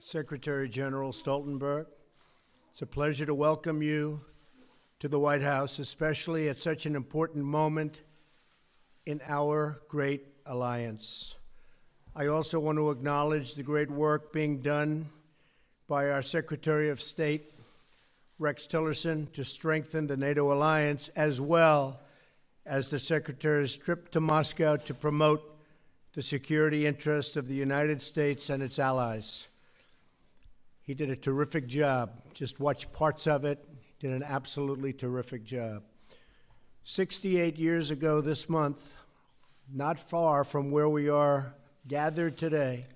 Secretary General Stoltenberg, it's a pleasure to welcome you to the White House, especially at such an important moment in our great alliance. I also want to acknowledge the great work being done by our Secretary of State, Rex Tillerson, to strengthen the NATO alliance, as well as the Secretary's trip to Moscow to promote the security interests of the United States and its allies. He did a terrific job. Just watch parts of it. He did an absolutely terrific job. 68 years ago this month, not far from where we are gathered today,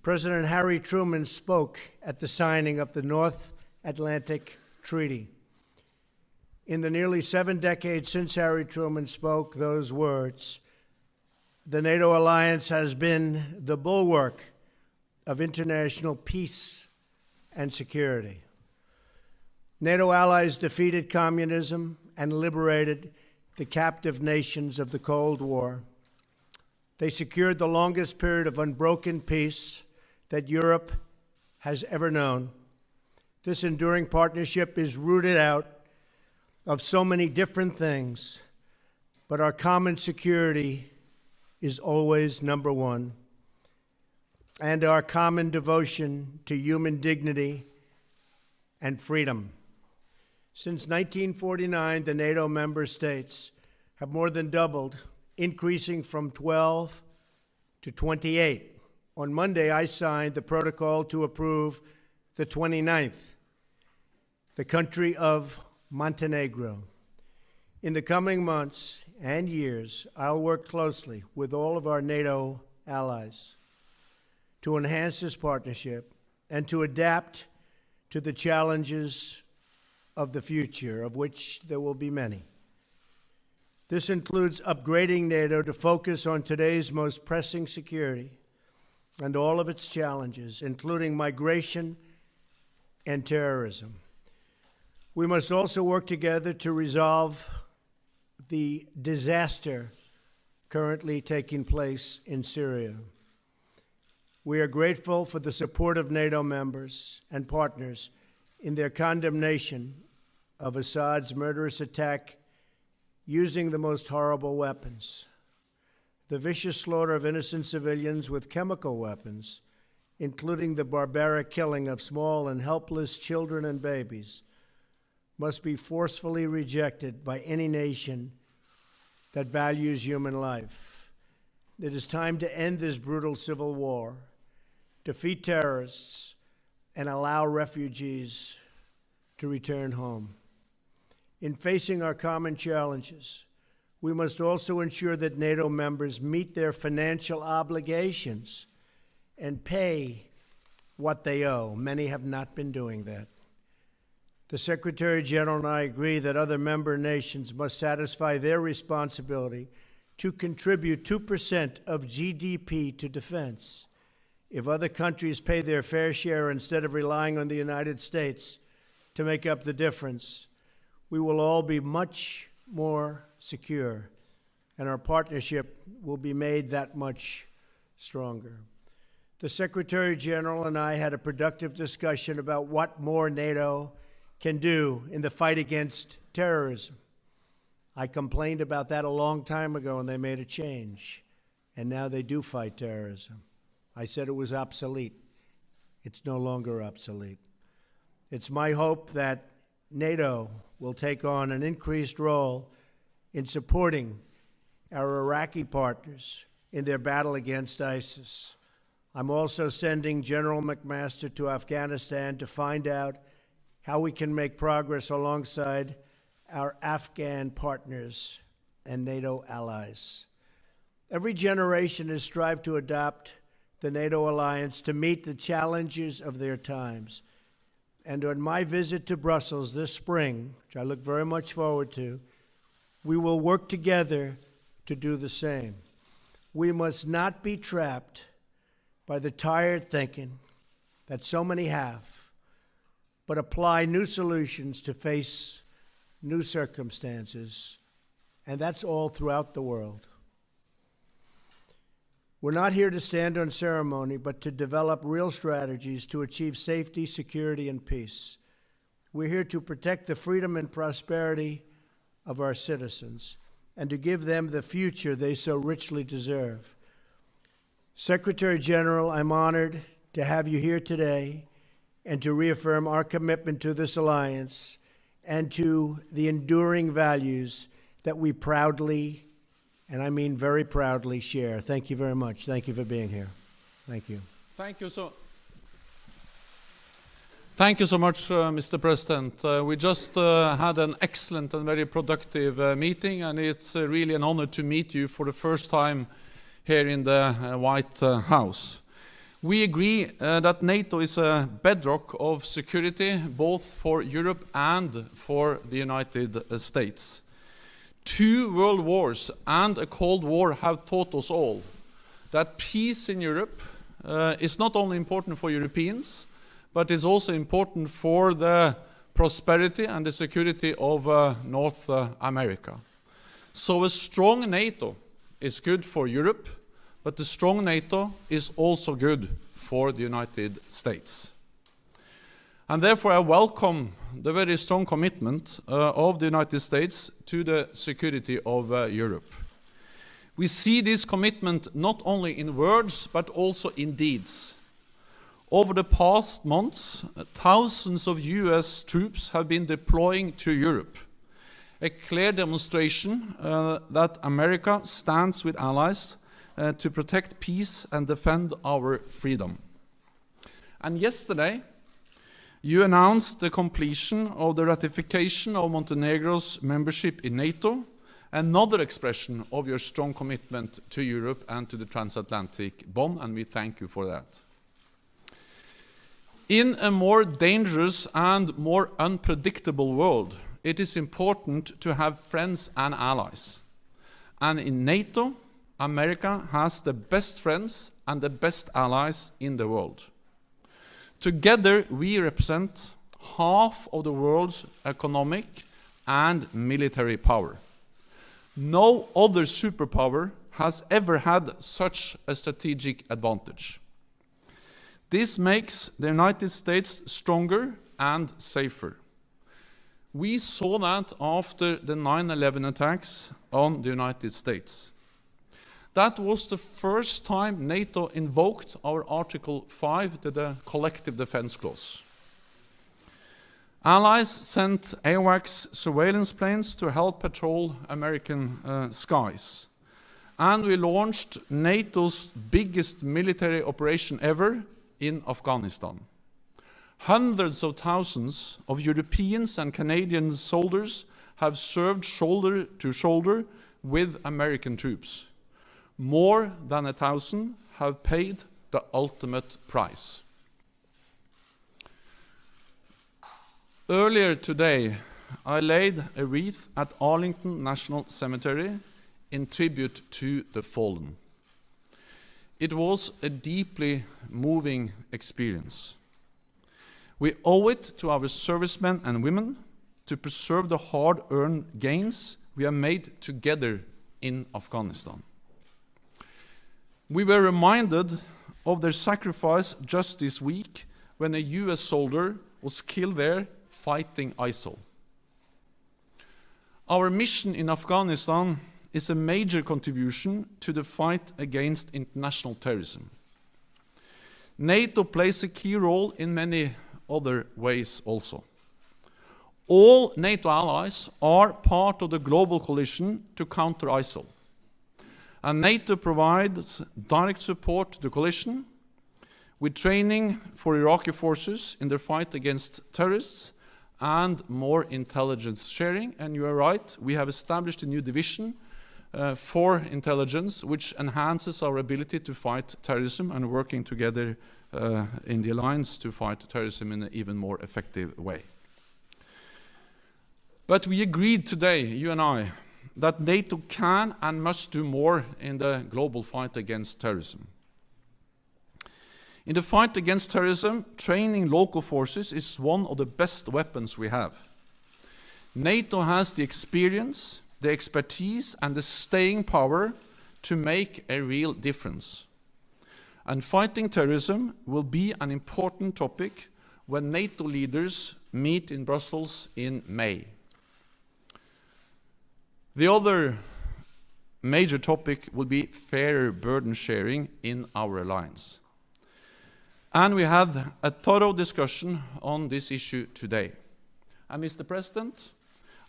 President Harry Truman spoke at the signing of the North Atlantic Treaty. In the nearly 7 decades since Harry Truman spoke those words, the NATO alliance has been the bulwark of international peace and security. NATO allies defeated communism and liberated the captive nations of the Cold War. They secured the longest period of unbroken peace that Europe has ever known. This enduring partnership is rooted out of so many different things, but our common security is always number one, and our common devotion to human dignity and freedom. Since 1949, the NATO member states have more than doubled, increasing from 12 to 28. On Monday, I signed the protocol to approve the 29th, the country of Montenegro. In the coming months and years, I'll work closely with all of our NATO allies to enhance this partnership and to adapt to the challenges of the future, of which there will be many. This includes upgrading NATO to focus on today's most pressing security and all of its challenges, including migration and terrorism. We must also work together to resolve the disaster currently taking place in Syria. We are grateful for the support of NATO members and partners in their condemnation of Assad's murderous attack using the most horrible weapons. The vicious slaughter of innocent civilians with chemical weapons, including the barbaric killing of small and helpless children and babies, must be forcefully rejected by any nation that values human life. It is time to end this brutal civil war, defeat terrorists, and allow refugees to return home. In facing our common challenges, we must also ensure that NATO members meet their financial obligations and pay what they owe. Many have not been doing that. The Secretary General and I agree that other member nations must satisfy their responsibility to contribute 2% of GDP to defense. If other countries pay their fair share instead of relying on the United States to make up the difference, we will all be much more secure, and our partnership will be made that much stronger. The Secretary General and I had a productive discussion about what more NATO can do in the fight against terrorism. I complained about that a long time ago, and they made a change, and now they do fight terrorism. I said it was obsolete. It's no longer obsolete. It's my hope that NATO will take on an increased role in supporting our Iraqi partners in their battle against ISIS. I'm also sending General McMaster to Afghanistan to find out how we can make progress alongside our Afghan partners and NATO allies. Every generation has strived to adopt the NATO alliance to meet the challenges of their times. And on my visit to Brussels this spring, which I look very much forward to, we will work together to do the same. We must not be trapped by the tired thinking that so many have, but apply new solutions to face new circumstances, and that's all throughout the world. We're not here to stand on ceremony, but to develop real strategies to achieve safety, security, and peace. We're here to protect the freedom and prosperity of our citizens and to give them the future they so richly deserve. Secretary General, I'm honored to have you here today and to reaffirm our commitment to this alliance and to the enduring values that we proudly, and I mean very proudly, share. Thank you very much. Thank you for being here. Thank you. Thank you so much, Mr. President. We just had an excellent and very productive meeting, and it's really an honor to meet you for the first time here in the White House. We agree that NATO is a bedrock of security, both for Europe and for the United States. 2 world wars and a Cold War have taught us all that peace in Europe is not only important for Europeans, but is also important for the prosperity and the security of North America. So a strong NATO is good for Europe, but the strong NATO is also good for the United States. And therefore I welcome the very strong commitment of the United States to the security of Europe. We see this commitment not only in words, but also in deeds. Over the past months, thousands of US troops have been deploying to Europe, a clear demonstration that America stands with allies to protect peace and defend our freedom. And yesterday, you announced the completion of the ratification of Montenegro's membership in NATO, another expression of your strong commitment to Europe and to the transatlantic bond, and we thank you for that. In a more dangerous and more unpredictable world, it is important to have friends and allies. And in NATO, America has the best friends and the best allies in the world. Together, we represent half of the world's economic and military power. No other superpower has ever had such a strategic advantage. This makes the United States stronger and safer. We saw that after the 9/11 attacks on the United States. That was the first time NATO invoked our Article 5, the Collective Defense Clause. Allies sent AWACS surveillance planes to help patrol American skies. And we launched NATO's biggest military operation ever in Afghanistan. Hundreds of thousands of Europeans and Canadian soldiers have served shoulder to shoulder with American troops. More than 1,000 have paid the ultimate price. Earlier today, I laid a wreath at Arlington National Cemetery in tribute to the fallen. It was a deeply moving experience. We owe it to our servicemen and women to preserve the hard-earned gains we have made together in Afghanistan. We were reminded of their sacrifice just this week when a US soldier was killed there fighting ISIL. Our mission in Afghanistan is a major contribution to the fight against international terrorism. NATO plays a key role in many other ways also. All NATO allies are part of the global coalition to counter ISIL. And NATO provides direct support to the coalition with training for Iraqi forces in their fight against terrorists and more intelligence sharing. And you are right, we have established a new division for intelligence, which enhances our ability to fight terrorism and working together in the alliance to fight terrorism in an even more effective way. But we agreed today, you and I, that NATO can and must do more in the global fight against terrorism. In the fight against terrorism, training local forces is one of the best weapons we have. NATO has the experience, the expertise, and the staying power to make a real difference. And fighting terrorism will be an important topic when NATO leaders meet in Brussels in May. The other major topic will be fairer burden sharing in our alliance. And we had a thorough discussion on this issue today. And Mr. President,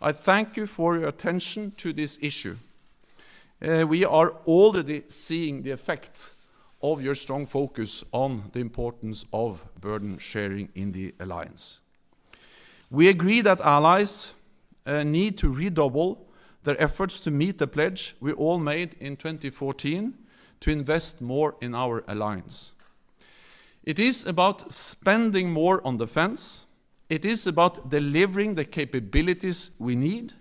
I thank you for your attention to this issue. We are already seeing the effect of your strong focus on the importance of burden sharing in the alliance. We agree that allies need to redouble their efforts to meet the pledge we all made in 2014 to invest more in our alliance. It is about spending more on defense, it is about delivering the capabilities we need,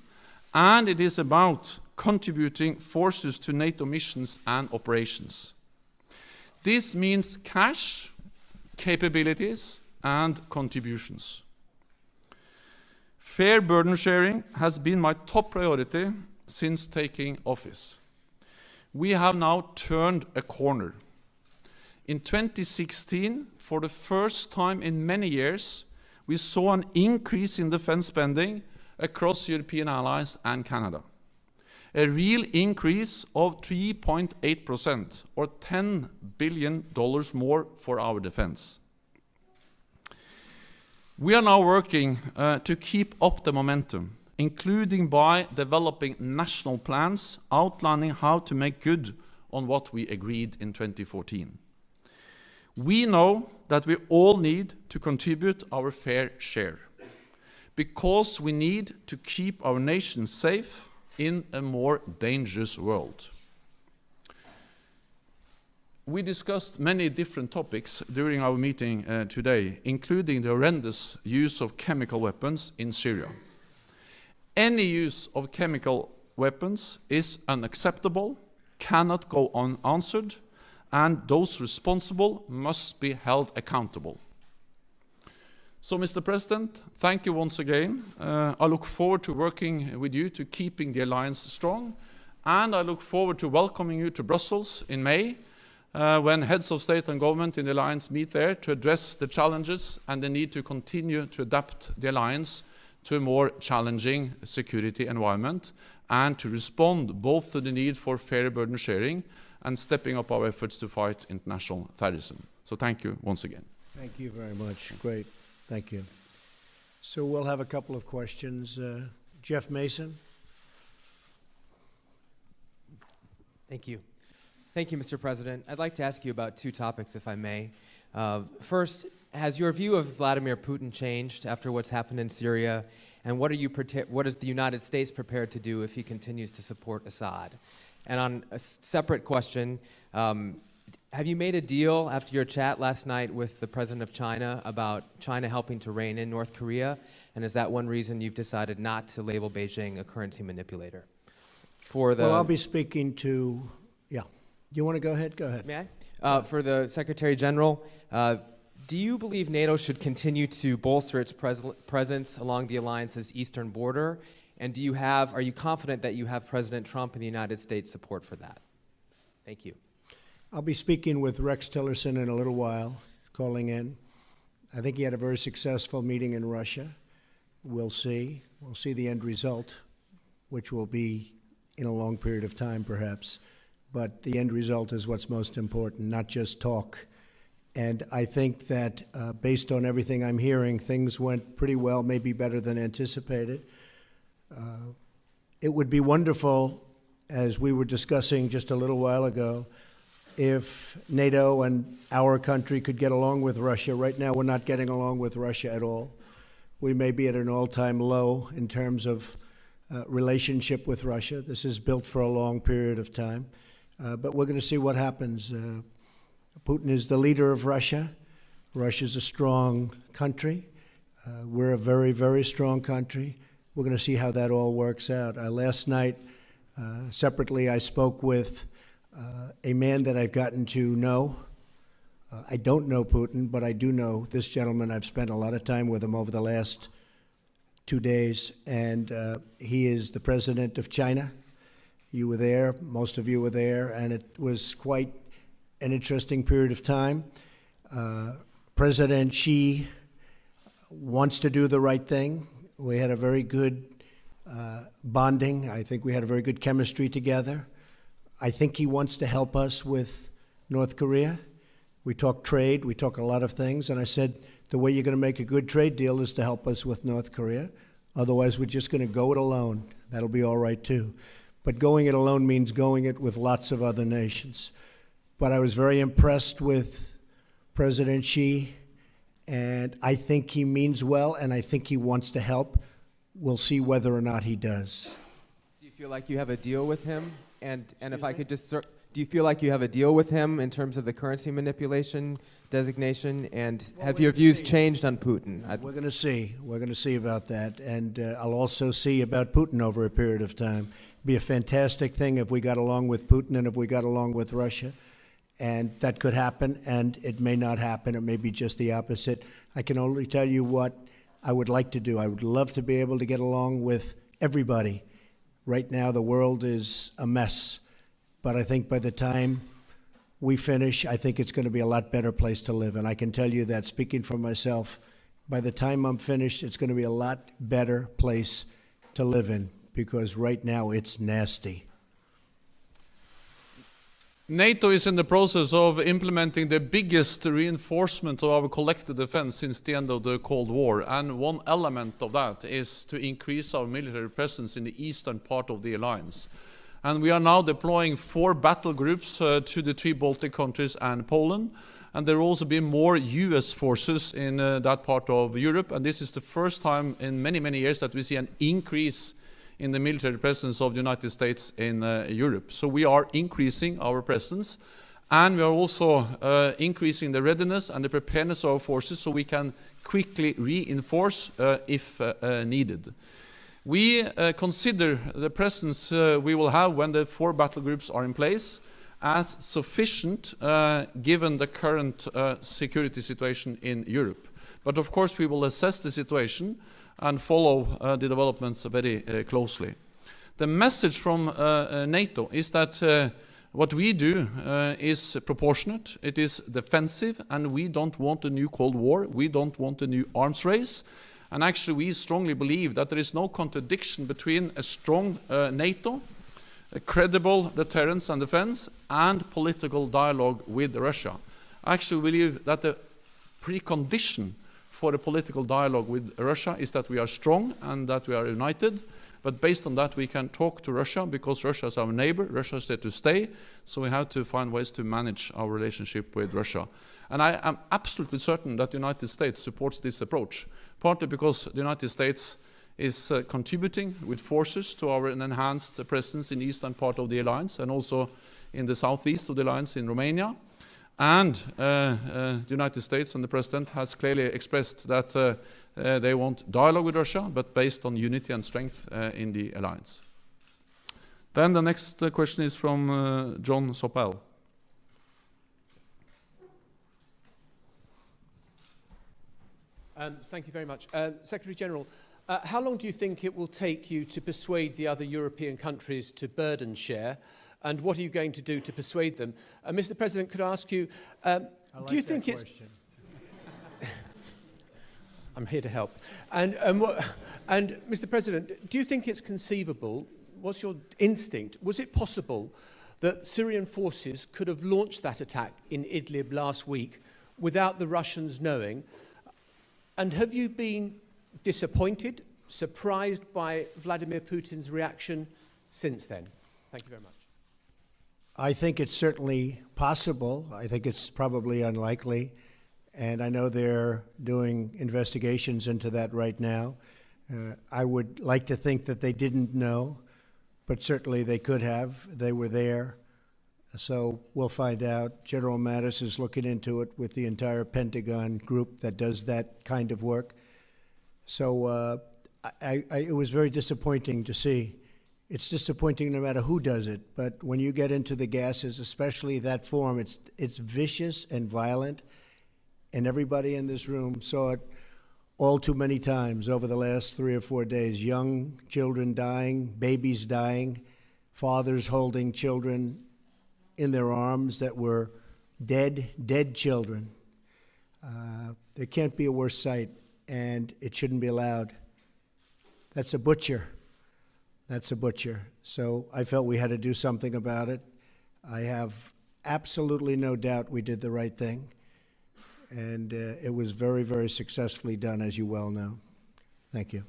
and it is about contributing forces to NATO missions and operations. This means cash, capabilities, and contributions. Fair burden sharing has been my top priority since taking office. We have now turned a corner. In 2016, for the first time in many years, we saw an increase in defense spending across European allies and Canada. A real increase of 3.8%, or $10 billion more for our defense. We are now working to keep up the momentum, including by developing national plans outlining how to make good on what we agreed in 2014. We know that we all need to contribute our fair share, because we need to keep our nation safe in a more dangerous world. We discussed many different topics during our meeting today, including the horrendous use of chemical weapons in Syria. Any use of chemical weapons is unacceptable, cannot go unanswered, and those responsible must be held accountable. So, Mr. President, thank you once again. I look forward to working with you to keeping the alliance strong, and I look forward to welcoming you to Brussels in May, when heads of state and government in the alliance meet there to address the challenges and the need to continue to adapt the alliance to a more challenging security environment, and to respond both to the need for fair burden sharing and stepping up our efforts to fight international terrorism. So thank you once again. Thank you very much. Great. Thank you. So we'll have a couple of questions. Jeff Mason. Thank you. Thank you, Mr. President. I'd like to ask you about two topics, if I may. First, has your view of Vladimir Putin changed after what's happened in Syria? And what is the United States prepared to do if he continues to support Assad? And on a separate question, have you made a deal after your chat last night with the president of China about China helping to rein in North Korea? And is that one reason you've decided not to label Beijing a currency manipulator? Well, I'll be speaking to, yeah. Do you want to go ahead? Go ahead. May I? For the Secretary General, do you believe NATO should continue to bolster its presence along the alliance's eastern border? And are you confident that you have President Trump and the United States support for that? Thank you. I'll be speaking with Rex Tillerson in a little while, calling in. I think he had a very successful meeting in Russia. We'll see. We'll see the end result, which will be in a long period of time, perhaps. But the end result is what's most important, not just talk. And I think that based on everything I'm hearing, things went pretty well, maybe better than anticipated. It would be wonderful, as we were discussing just a little while ago, if NATO and our country could get along with Russia. Right now, we're not getting along with Russia at all. We may be at an all-time low in terms of relationship with Russia. This is built for a long period of time. But we're going to see what happens. Putin is the leader of Russia. Russia's a strong country. We're a very, very strong country. We're going to see how that all works out. Last night, separately, I spoke with a man that I've gotten to know. I don't know Putin, but I do know this gentleman. I've spent a lot of time with him over the last 2 days, and he is the president of China. You were there, most of you were there, and it was quite an interesting period of time. President Xi wants to do the right thing. We had a very good bonding. I think we had a very good chemistry together. I think he wants to help us with North Korea. We talk trade, we talk a lot of things, and I said the way you're going to make a good trade deal is to help us with North Korea. Otherwise, we're just going to go it alone. That'll be all right, too. But going it alone means going it with lots of other nations. But I was very impressed with President Xi, and I think he means well, and I think he wants to help. We'll see whether or not he does. Do you feel like you have a deal with him? And if I could just, do you feel like you have a deal with him in terms of the currency manipulation designation? And have your views changed on Putin? We're going to see. We're going to see about that. And I'll also see about Putin over a period of time. It'd be a fantastic thing if we got along with Putin and if we got along with Russia. And that could happen, and it may not happen. It may be just the opposite. I can only tell you what I would like to do. I would love to be able to get along with everybody. Right now, the world is a mess. But I think by the time we finish, I think it's going to be a lot better place to live. And I can tell you that, speaking for myself, by the time I'm finished, it's going to be a lot better place to live in, because right now it's nasty. NATO is in the process of implementing the biggest reinforcement of our collective defense since the end of the Cold War. And one element of that is to increase our military presence in the eastern part of the alliance. And we are now deploying 4 battle groups to the 3 Baltic countries and Poland. And there will also be more US forces in that part of Europe. And this is the first time in many, many years that we see an increase in the military presence of the United States in Europe. So we are increasing our presence, and we are also increasing the readiness and the preparedness of our forces so we can quickly reinforce if needed. We consider the presence we will have when the 4 battle groups are in place as sufficient given the current security situation in Europe. But of course we will assess the situation and follow the developments very closely. The message from NATO is that what we do is proportionate, it is defensive, and we don't want a new Cold War, we don't want a new arms race. And actually we strongly believe that there is no contradiction between a strong NATO, a credible deterrence and defense, and political dialogue with Russia. I actually believe that the precondition for a political dialogue with Russia is that we are strong and that we are united. But based on that, we can talk to Russia because Russia is our neighbor, Russia is there to stay. So we have to find ways to manage our relationship with Russia. And I am absolutely certain that the United States supports this approach, partly because the United States is contributing with forces to our enhanced presence in the eastern part of the alliance and also in the southeast of the alliance in Romania. And the United States and the President has clearly expressed that they want dialogue with Russia, but based on unity and strength in the alliance. Then the next question is from John Sopel. Thank you very much. Secretary General, how long do you think it will take you to persuade the other European countries to burden share? And what are you going to do to persuade them? Mr. President, could I ask you, do you think it's... I'm here to help. And Mr. President, do you think it's conceivable, what's your instinct, was it possible that Syrian forces could have launched that attack in Idlib last week without the Russians knowing? And have you been disappointed, surprised by Vladimir Putin's reaction since then? Thank you very much. I think it's certainly possible. I think it's probably unlikely. And I know they're doing investigations into that right now. I would like to think that they didn't know, but certainly they could have. They were there. So we'll find out. General Mattis is looking into it with the entire Pentagon group that does that kind of work. So it was very disappointing to see. It's disappointing no matter who does it, but when you get into the gases, especially that form, it's vicious and violent, and everybody in this room saw it all too many times over the last 3 or 4 days. Young children dying, babies dying, fathers holding children in their arms that were dead children. There can't be a worse sight, and it shouldn't be allowed. That's a butcher. That's a butcher. So I felt we had to do something about it. I have absolutely no doubt we did the right thing, and it was very, very successfully done, as you well know. Thank you.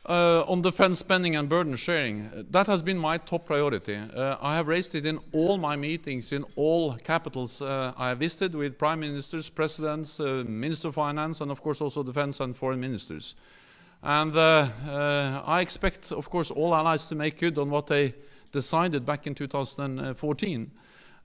On defense spending and burden sharing, that has been my top priority. I have raised it in all my meetings, in all capitals I have visited with prime ministers, presidents, minister of finance, and of course also defense and foreign ministers. And I expect, of course, all allies to make good on what they decided back in 2014.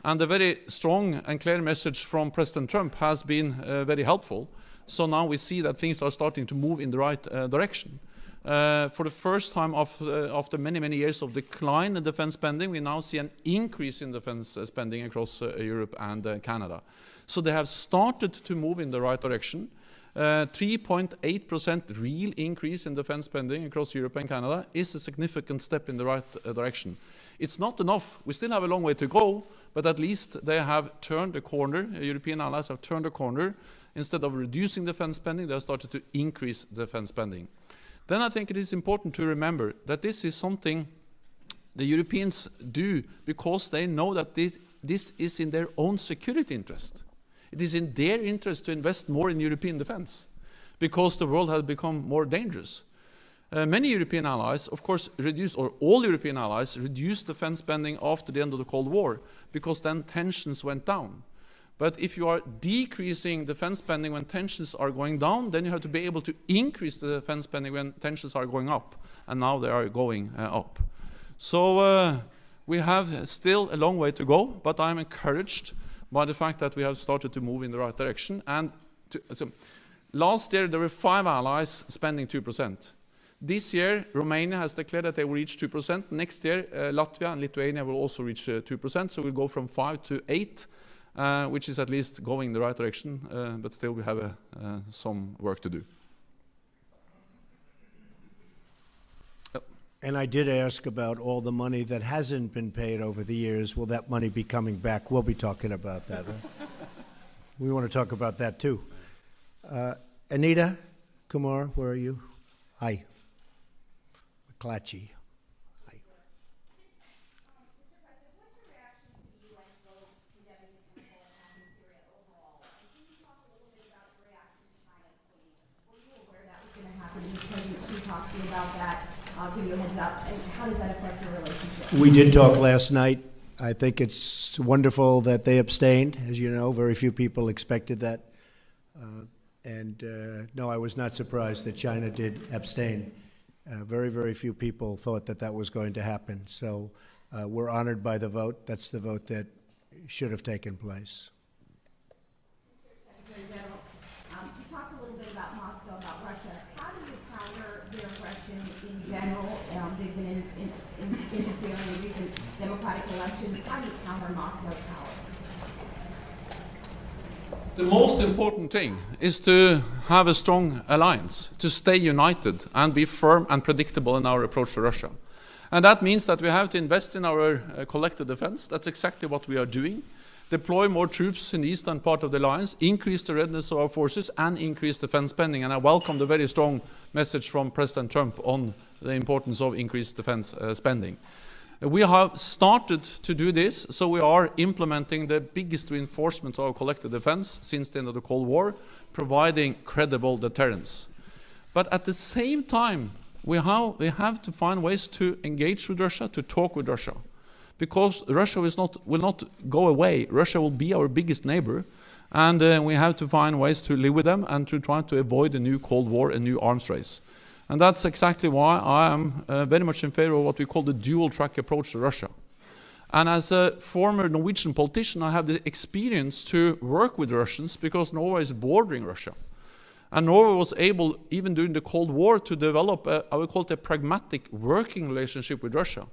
And the very strong and clear message from President Trump has been very helpful. So now we see that things are starting to move in the right direction. For the first time after many, many years of decline in defense spending, we now see an increase in defense spending across Europe and Canada. So they have started to move in the right direction. 3.8% real increase in defense spending across Europe and Canada is a significant step in the right direction. It's not enough. We still have a long way to go, but at least they have turned the corner. European allies have turned the corner. Instead of reducing defense spending, they have started to increase defense spending. Then I think it is important to remember that this is something the Europeans do because they know that this is in their own security interest. It is in their interest to invest more in European defense because the world has become more dangerous. Many European allies, of course, reduced, or all European allies, reduced defense spending after the end of the Cold War because then tensions went down. But if you are decreasing defense spending when tensions are going down, then you have to be able to increase the defense spending when tensions are going up. And now they are going up. So we have still a long way to go, but I'm encouraged by the fact that we have started to move in the right direction. And so last year, there were 5 allies spending 2%. This year, Romania has declared that they will reach 2%. Next year, Latvia and Lithuania will also reach 2%. So we'll go from 5 to 8. Which is at least going in the right direction, but still we have some work to do. And I did ask about all the money that hasn't been paid over the years. Will that money be coming back? We'll be talking about that. Right? We want to talk about that too. Anita Kumar, where are you? Hi. McClatchy. About that, give you a heads up, and how does that affect your relationship? We did talk last night. I think it's wonderful that they abstained. As you know, very few people expected that. No, I was not surprised that China did abstain. Very, very few people thought that that was going to happen. So we're honored by the vote. That's the vote that should have taken place. Secretary General, you talked a little bit about Moscow, about Russia. How do you counter their aggression in general? They've been interfering in recent democratic elections. How do you counter Moscow's power? The most important thing is to have a strong alliance, to stay united and be firm and predictable in our approach to Russia. And that means that we have to invest in our collective defense. That's exactly what we are doing. Deploy more troops in the eastern part of the alliance, increase the readiness of our forces, and increase defense spending. And I welcome the very strong message from President Trump on the importance of increased defense spending. We have started to do this, so we are implementing the biggest reinforcement of our collective defense since the end of the Cold War, providing credible deterrence. But at the same time, we have to find ways to engage with Russia, to talk with Russia. Because Russia will not go away. Russia will be our biggest neighbor. And we have to find ways to live with them and to try to avoid a new Cold War, a new arms race. And that's exactly why I am very much in favor of what we call the dual-track approach to Russia. And as a former Norwegian politician, I have the experience to work with Russians because Norway is bordering Russia. And Norway was able, even during the Cold War, to develop, I would call it a pragmatic working relationship with Russia.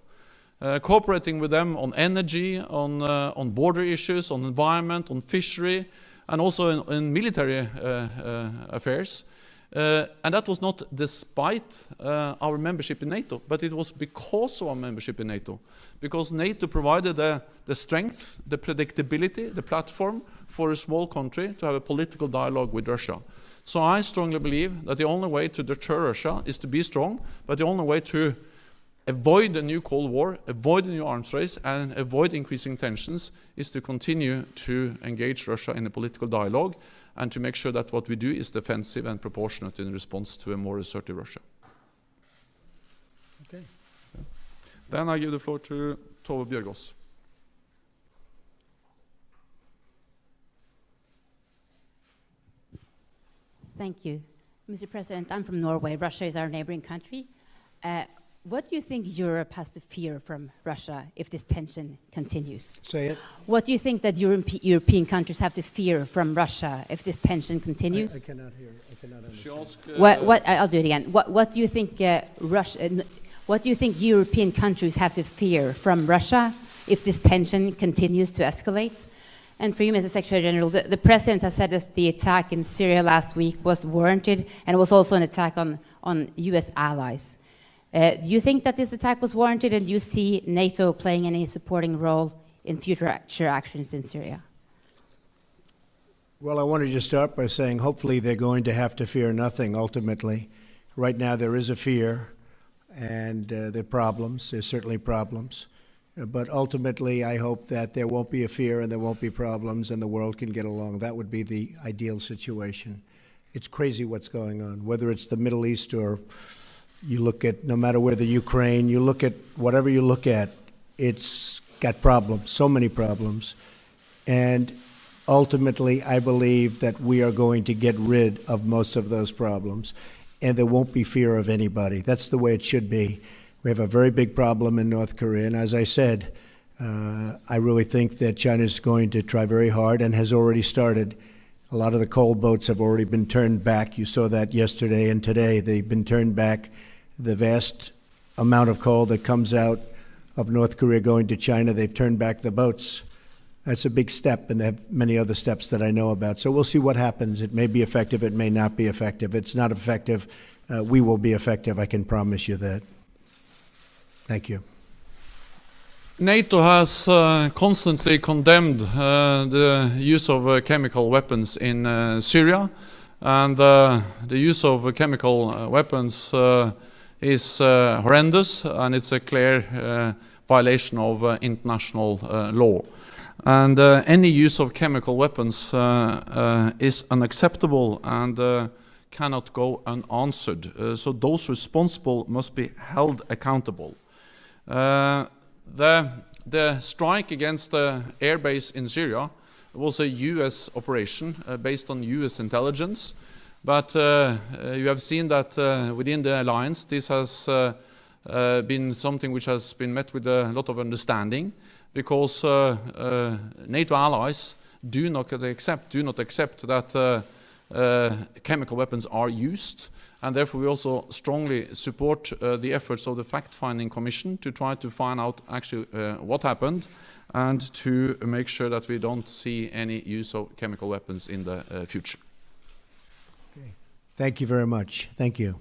Cooperating with them on energy, on border issues, on environment, on fishery, and also in military affairs. And that was not despite our membership in NATO, but it was because of our membership in NATO. Because NATO provided the strength, the predictability, the platform for a small country to have a political dialogue with Russia. So I strongly believe that the only way to deter Russia is to be strong, but the only way to avoid a new Cold War, avoid a new arms race, and avoid increasing tensions is to continue to engage Russia in a political dialogue and to make sure that what we do is defensive and proportionate in response to a more assertive Russia. Okay. Then I give the floor to Tove Bjørgaas. Thank you. Mr. President, I'm from Norway. Russia is our neighboring country. What do you think Europe has to fear from Russia if this tension continues? Say it. What do you think that European countries have to fear from Russia if this tension continues? I cannot hear. I cannot understand. She asked, I'll do it again. What do you think what do you think European countries have to fear from Russia if this tension continues to escalate? And for you, Mr. Secretary General, the President has said that the attack in Syria last week was warranted, and it was also an attack on US allies. Do you think that this attack was warranted, and do you see NATO playing any supporting role in future actions in Syria? Well, I wanted to start by saying hopefully they're going to have to fear nothing ultimately. Right now there is a fear, and there are problems. There's certainly problems. But ultimately, I hope that there won't be a fear and there won't be problems and the world can get along. That would be the ideal situation. It's crazy what's going on, whether it's the Middle East or you look at, no matter where the Ukraine, you look at whatever you look at, it's got problems, so many problems. And ultimately, I believe that we are going to get rid of most of those problems and there won't be fear of anybody. That's the way it should be. We have a very big problem in North Korea, and as I said, I really think that China is going to try very hard and has already started. A lot of the coal boats have already been turned back. You saw that yesterday and today. They've been turned back. The vast amount of coal that comes out of North Korea going to China, they've turned back the boats. That's a big step, and they have many other steps that I know about. So we'll see what happens. It may be effective, it may not be effective. It's not effective. We will be effective, I can promise you that. Thank you. NATO has constantly condemned the use of chemical weapons in Syria, and the use of chemical weapons is horrendous, and it's a clear violation of international law. And any use of chemical weapons is unacceptable and cannot go unanswered. So those responsible must be held accountable. The strike against the airbase in Syria was a US operation based on US intelligence, but you have seen that within the alliance this has been something which has been met with a lot of understanding, because NATO allies do not accept that chemical weapons are used. And therefore we also strongly support the efforts of the Fact-Finding Commission to try to find out actually what happened and to make sure that we don't see any use of chemical weapons in the future. Okay. Thank you very much. Thank you.